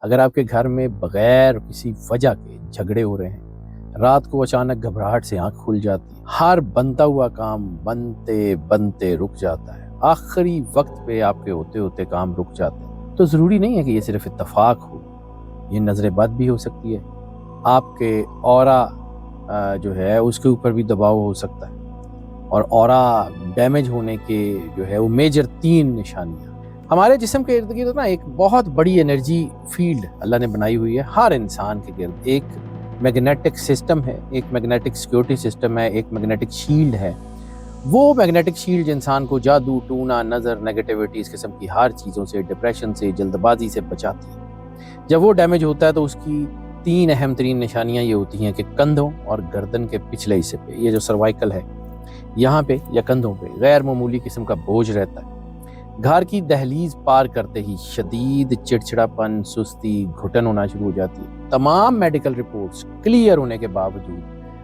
اگر آپ کے گھر میں بغیر کسی وجہ کے جھگڑے ہو رہے ہیں، رات کو اچانک گھبراہٹ سے آنکھ کھل جاتی ہے، ہر بنتا ہوا کام بنتے بنتے رک جاتا ہے، آخری وقت پہ آپ کے ہوتے ہوتے کام رک جاتے ہیں، تو ضروری نہیں ہے کہ یہ صرف اتفاق ہو، یہ نظر بد بھی ہو سکتی ہے۔ آپ کے اورا جو ہے اس کے اوپر بھی دباؤ ہو سکتا ہے، اور اورا ڈیمیج ہونے کے جو ہے وہ میجر 3 نشانیاں۔ ہمارے جسم کے ارد گرد نا ایک بہت بڑی انرجی فیلڈ اللہ نے بنائی ہوئی ہے، ہر انسان کے گرد ایک میگنیٹک سسٹم ہے، ایک میگنیٹک سیکیورٹی سسٹم ہے، ایک میگنیٹک شیلڈ ہے۔ وہ میگنیٹک شیلڈ انسان کو جادو، ٹونا، نظر، نیگیٹیوٹی، اس قسم کی ہر چیزوں سے، ڈپریشن سے، جلد بازی سے بچاتی ہے۔ جب وہ ڈیمیج ہوتا ہے تو اس کی 3 اہم ترین نشانیاں یہ ہوتی ہیں کہ کندھوں اور گردن کے پچھلے حصے پہ، یہ جو سروائکل ہے یہاں پہ یا کندھوں پہ غیر معمولی قسم کا بوجھ رہتا ہے۔ گھر کی دہلیز پار کرتے ہی شدید چڑچڑاپن، سستی، گھٹن ہونا شروع ہو جاتی ہے۔ تمام میڈیکل رپورٹس کلیئر ہونے کے باوجود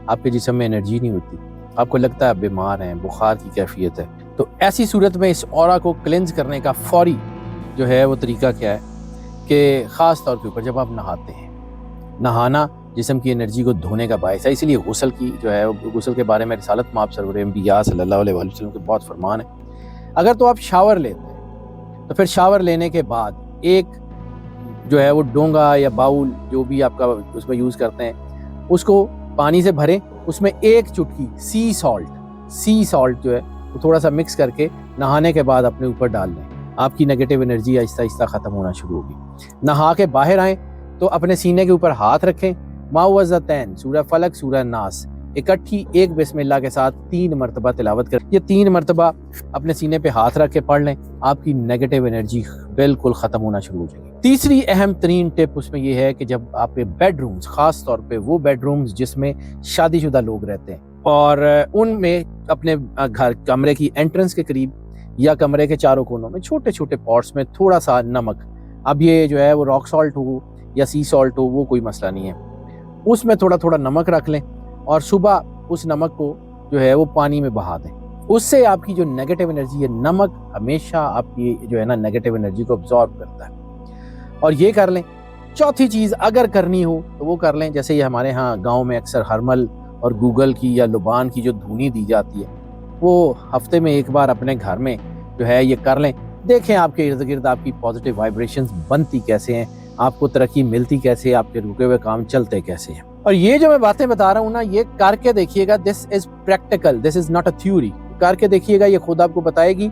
آپ کے جسم میں انرجی نہیں ہوتی، آپ کو لگتا ہے آپ بیمار ہیں، بخار کی کیفیت ہے۔ تو ایسی صورت میں اس اورا کو کلینز کرنے کا فوری جو ہے وہ طریقہ کیا ہے کہ خاص طور کے اوپر جب آپ نہاتے ہیں، نہانا جسم کی انرجی کو دھونے کا باعث ہے، اسی لیے غسل کی جو ہے غسل کے بارے میں رسالت مآب سرور انبیاء صلی اللہ علیہ وآلہ وسلم کے بہت فرمان ہے۔ اگر تو آپ شاور لیتے ہیں تو پھر شاور لینے کے بعد ایک جو ہے وہ ڈونگا یا باؤل جو بھی آپ کا اس میں یوز کرتے ہیں اس کو پانی سے بھریں، اس میں 1 چٹکی سی سالٹ جو ہے وہ تھوڑا سا مکس کر کے نہانے کے بعد اپنے اوپر ڈال لیں، آپ کی نیگیٹو انرجی آہستہ آہستہ ختم ہونا شروع ہوگی۔ نہا کے باہر آئیں تو اپنے سینے کے اوپر ہاتھ رکھیں، معوذتین، سورہ فلق، سورہ ناس اکٹھی ایک بسم اللہ کے ساتھ 3 مرتبہ تلاوت کریں۔ یہ 3 مرتبہ اپنے سینے پہ ہاتھ رکھ کے پڑھ لیں، آپ کی نیگیٹو انرجی بالکل ختم ہونا شروع ہو جائے گی۔ تیسری اہم ترین ٹپ اس میں یہ ہے کہ جب آپ کے بیڈ رومز، خاص طور پہ وہ بیڈ رومز جس میں شادی شدہ لوگ رہتے ہیں، اور ان میں اپنے گھر کمرے کی انٹرنس کے قریب یا کمرے کے چاروں کونوں میں چھوٹے چھوٹے پاٹس میں تھوڑا سا نمک، اب یہ جو ہے وہ راک سالٹ ہو یا سی سالٹ ہو وہ کوئی مسئلہ نہیں ہے، اس میں تھوڑا تھوڑا نمک رکھ لیں اور صبح اس نمک کو جو ہے وہ پانی میں بہا دیں۔ اس سے آپ کی جو نیگیٹو انرجی ہے، نمک ہمیشہ آپ کی جو ہے نا نیگیٹو انرجی کو ابزارب کرتا ہے، اور یہ کر لیں۔ چوتھی چیز اگر کرنی ہو تو وہ کر لیں، جیسے یہ ہمارے ہاں گاؤں میں اکثر ہرمل اور گوگل کی یا لبان کی جو دھونی دی جاتی ہے، وہ ہفتے میں 1 بار اپنے گھر میں جو ہے یہ کر لیں، دیکھیں آپ کے ارد گرد آپ کی پازیٹیو وائبریشنز بنتی کیسے ہیں، آپ کو ترقی ملتی کیسے ہے، آپ کے رکے ہوئے کام چلتے کیسے ہیں۔ اور یہ جو میں باتیں بتا رہا ہوں نا، یہ کر کے دیکھیے گا، this is practical, this is not a theory, کر کے دیکھیے گا، یہ خود آپ کو بتائے گی